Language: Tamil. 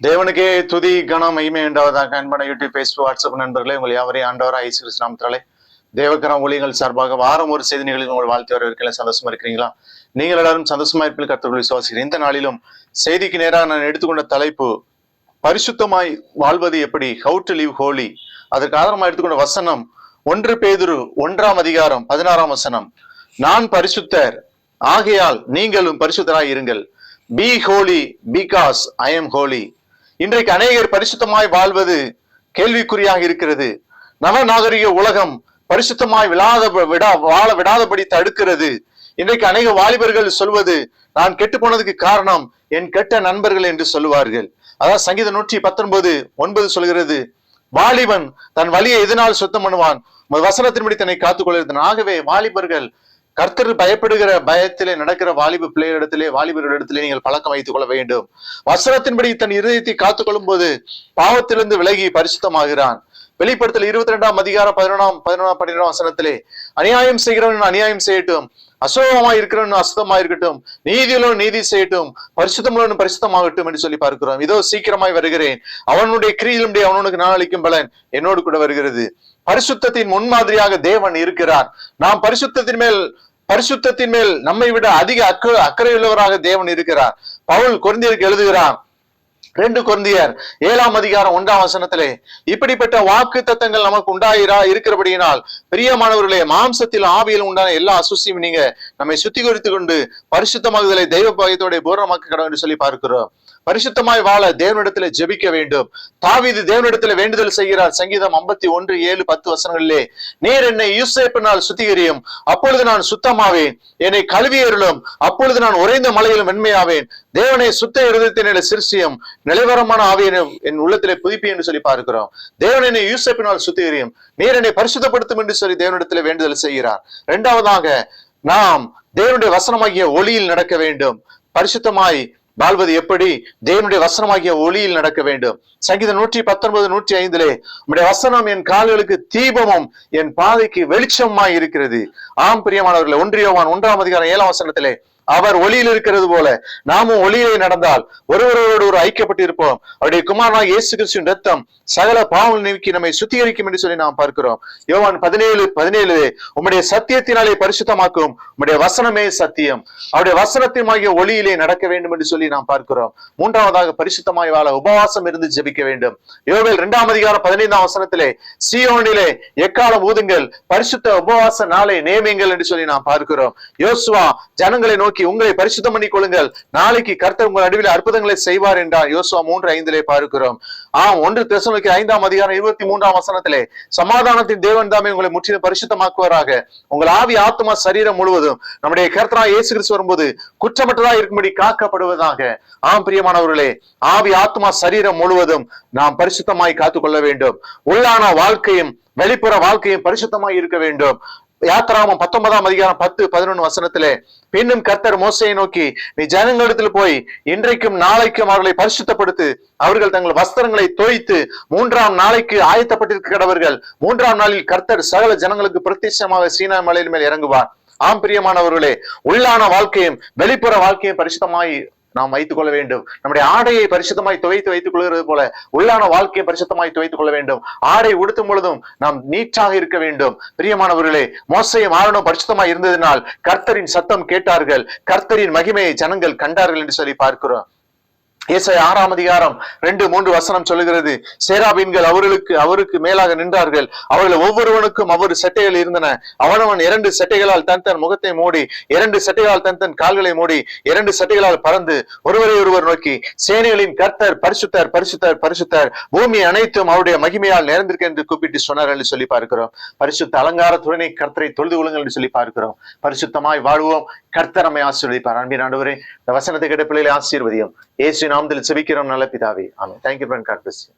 தேவனுக்கே துதி கனம் மகிமை உண்டாவதாக. அன்பான யூடியூப், பேஸ்புக், வாட்ஸ்அப் நண்பர்களே, உங்கள் யாவரையும் ஆண்டவராக இயேசு கிறிஸ்து நாமத்தினாலே தேவக்கரம் ஊழியங்கள் சார்பாக வாரம் ஒரு செய்தி நிகழ்ச்சி உங்கள் வாழ்த்து வரவேற்கல. சந்தோஷமா இருக்கிறீங்களா? நீங்கள் எல்லாரும் சந்தோஷமா இருப்பீர்கள் கர்த்தருக்குள் விசுவாசிக்கிறேன். இந்த நாளிலும் செய்திக்கு நேராக நான் எடுத்துக்கொண்ட தலைப்பு பரிசுத்தமாய் வாழ்வது எப்படி, ஹவு டு லிவ் ஹோலி. அதற்கு ஆதாரமாக எடுத்துக்கொண்ட வசனம் 1 பேதுரு 1:16 நான் பரிசுத்தர் ஆகையால் நீங்களும் பரிசுத்தராய் இருங்கள். B Holi because I am Holi. இன்றைக்கு அநேகர் பரிசுத்தமாய் வாழ்வது கேள்விக்குறியாக இருக்கிறது. நவநாகரிக உலகம் பரிசுத்தமாய் வாழ விடாதபடி தடுக்கிறது. இன்றைக்கு அநேக வாலிபர்கள் சொல்வது, நான் கெட்டு போனதுக்கு காரணம் என் கெட்ட நண்பர்கள் என்று சொல்லுவார்கள். அதாவது சங்கீதம் 119:9 சொல்கிறது, வாலிபன் தன் வழியை எதனால் சுத்தம் பண்ணுவான், வசனத்தின்படி தன்னை காத்துக் கொள்கிறது. ஆகவே வாலிபர்கள் கர்த்தர் பயப்படுகிற பயத்திலே நடக்கிற வாலிபர்களிடத்திலே நீங்கள் பழக்கம் வைத்துக் கொள்ள வேண்டும். வசனத்தின்படி தன் இருதயத்தை காத்துக் கொள்ளும் போது பாவத்திலிருந்து விலகி பரிசுத்தமாகிறான். வெளிப்படுத்தல் 22:11-12 அநியாயம் செய்கிறவன் அநியாயம் செய்யட்டும், அசுத்தமாய் இருக்கிறவன் அசுத்தமா இருக்கட்டும், நீதியிலோ நீதி செய்யட்டும், பரிசுத்தமுள்ள பரிசுத்தமாகட்டும் என்று சொல்லி பார்க்கிறோம். இதோ சீக்கிரமாய் வருகிறேன், அவனுடைய கிரியிலுடைய அவனுக்கு நான் அளிக்கும் பலன் என்னோடு கூட வருகிறது. பரிசுத்தத்தின் முன்மாதிரியாக தேவன் இருக்கிறார். நாம் பரிசுத்தத்தின் மேல் நம்மை விட அதிக அக்கறையுள்ளவராக தேவன் இருக்கிறார். பவுல் கொரிந்தியருக்கு எழுதுகிறார், 2 கொரிந்தியர் 7:1 இப்படிப்பட்ட வாக்கு தத்தங்கள் நமக்கு இருக்கிறபடியினால் பிரியமானவர்களே, மாம்சத்தில் ஆவியில் உண்டான எல்லா அசுசியும் நீங்க நம்மை சுத்திகரித்து கொண்டு பரிசுத்தமாகுதலை தெய்வ பாயத்தோட பூர்ணமாக்க கடவுள் என்று சொல்லி பார்க்கிறோம். பரிசுத்தமாய் வாழ தேவனிடத்துல ஜெபிக்க வேண்டும். தாவீது தேவனிடத்துல வேண்டுதல் செய்கிறார். சங்கீதம் 51:7-10 நீர் என்னை யோசேப்பினால் சுத்திகரியும், அப்பொழுது நான் சுத்தமாவேன். என்னை கழுவியருளும், அப்பொழுது நான் உறைந்த மலையிலும் வெண்மையாவேன். தேவனை சுத்த இருதயத்தினை சிருஷ்டியும், நிலைவரமான ஆவியை என் உள்ளத்திலே புதுப்பி என்று சொல்லி பார்க்கிறோம். தேவன் என்னை யோசேப்பினால் சுத்திகரியும், நீர் என்னை பரிசுத்தப்படுத்தும் என்று சொல்லி தேவனிடத்துல வேண்டுதல் செய்கிறார். 2வது, நாம் தேவனுடைய வசனமாகிய ஒளியில் நடக்க வேண்டும். பரிசுத்தமாய் வாழ்வது எப்படி? தேவனுடைய வசனமாகிய ஒளியில் நடக்க வேண்டும். சங்கீதம் 119:105 உம்முடைய வசனம் என் கால்களுக்கு தீபமும் என் பாதைக்கு வெளிச்சமாய் இருக்கிறது. ஆம் பிரியமானவர்களே, 1 யோவான் 1:7 அவர் ஒளியில் இருக்கிறது போல நாமும் ஒளியிலே நடந்தால் ஒருவரோடு ஒரு ஐக்கியப்பட்டு இருப்போம். அவருடைய குமாரனாகிய இயேசு கிறிஸ்துவின் ரத்தம் சகல பாவங்கள் நீக்கி நம்மை சுத்திகரிக்கும் என்று சொல்லி நாம் பார்க்கிறோம். யோவான் 17:17 உம்முடைய சத்தியத்தினாலே பரிசுத்தமாக்கும், உம்முடைய வசனமே சத்தியம். அவருடைய வசனத்தினாகிய ஒளியிலே நடக்க வேண்டும் என்று சொல்லி நாம் பார்க்கிறோம். 3வது, பரிசுத்தமாய் வாழ உபவாசம் இருந்து ஜெபிக்க வேண்டும். யோவேல் 2:15 சீயோனிலே எக்காலம் ஊதுங்கள், பரிசுத்த உபவாச நாளை நியமியுங்கள் என்று சொல்லி நாம் பார்க்கிறோம். யோசுவா ஜனங்களை நோக்கி உங்களை பரிசுத்தம் பண்ணி கொள்ளுங்கள், நாளைக்கு கர்த்தர் உங்கள் நடுவில் அற்புதங்களை செய்வார் என்றார். யோசுவா 3:5 பார்க்கிறோம். 1 தெசலோனிக்கேயர் 5:23 சமாதானத்தின் தேவன் தாமே உங்களை முற்றிலும் பரிசுத்தமாக்குவாராக. உங்கள் ஆவி ஆத்மா சரீரம் முழுவதும் நம்முடைய கர்த்தராகிய இயேசு கிறிஸ்து வரும்போது குற்றமற்றதா இருக்கும்படி காக்கப்படுவதாக. ஆம் பிரியமானவர்களே, ஆவி ஆத்மா சரீரம் முழுவதும் நாம் பரிசுத்தமாய் காத்துக்கொள்ள வேண்டும். உள்ளான வாழ்க்கையும் வெளிப்புற வாழ்க்கையும் பரிசுத்தமாய் இருக்க வேண்டும். யாத்திராகமம் 19:10-11 பின்னும் கர்த்தர் மோசேயை நோக்கி, நீ ஜனங்களிடத்தில் போய் இன்றைக்கும் நாளைக்கும் அவர்களை பரிசுத்தப்படுத்து, அவர்கள் தங்கள் வஸ்திரங்களை தோய்த்து 3ஆம் நாளைக்கு ஆயத்தப்பட்டிருக்க கடவர்கள். 3ஆம் நாளில் கர்த்தர் சகல ஜனங்களுக்கு பிரத்யட்சமாக சீனா மலையின் மேல் இறங்குவார். ஆம் பிரியமானவர்களே, உள்ளான வாழ்க்கையும் வெளிப்புற வாழ்க்கையும் பரிசுத்தமாய் நாம் வைத்துக் கொள்ள வேண்டும். நம்முடைய ஆடையை பரிசுத்தமாய் துவைத்து வைத்துக் கொள்கிறது போல உள்ளான வாழ்க்கையை பரிசுத்தமாய் துவைத்துக் கொள்ள வேண்டும். ஆடை உடுத்தும் பொழுதும் நாம் நீட்டாக இருக்க வேண்டும். பிரியமானவர்களே, மோசேயும் ஆரோனும் பரிசுத்தமாய் இருந்ததினால் கர்த்தரின் சத்தம் கேட்டார்கள், கர்த்தரின் மகிமையை ஜனங்கள் கண்டார்கள் என்று சொல்லி பார்க்கிறோம். ஏசாயா 6:2-3 சொல்லுகிறது, சேராபீன்கள் அவருக்கு மேலாக நின்றார்கள், அவர்கள் ஒவ்வொருவனுக்கும் ஒவ்வொரு சட்டைகள் இருந்தன. அவனவன் 2 சட்டைகளால் தன் முகத்தை மூடி, 2 சட்டைகளால் தன் கால்களை மூடி, 2 சட்டைகளால் பறந்து ஒருவரை ஒருவர் நோக்கி, சேனைகளின் கர்த்தர் பரிசுத்தர் பரிசுத்தர் பரிசுத்தர், பூமி அனைத்தும் அவருடைய மகிமையால் நிறைந்திருக்க என்று கூப்பிட்டு சொன்னார் என்று சொல்லி பார்க்கிறோம். பரிசுத்த அலங்காரத்துடனே கர்த்தரை தொழுது கொள்ளுங்கள் என்று சொல்லி பார்க்கிறோம். பரிசுத்தமாய் வாழ்வோம். கர்த்தர் நம்மை ஆசீர்வதிப்பார். அன்பின் ஆண்டவரே, இந்த வசனத்தை கேட்ட பிள்ளைகளை ஆசீர்வதியும். இயேசு நாமத்தில் ஜெபிக்கிறோம் நல்ல பிதாவே, ஆமென். Thank you friend, God bless you.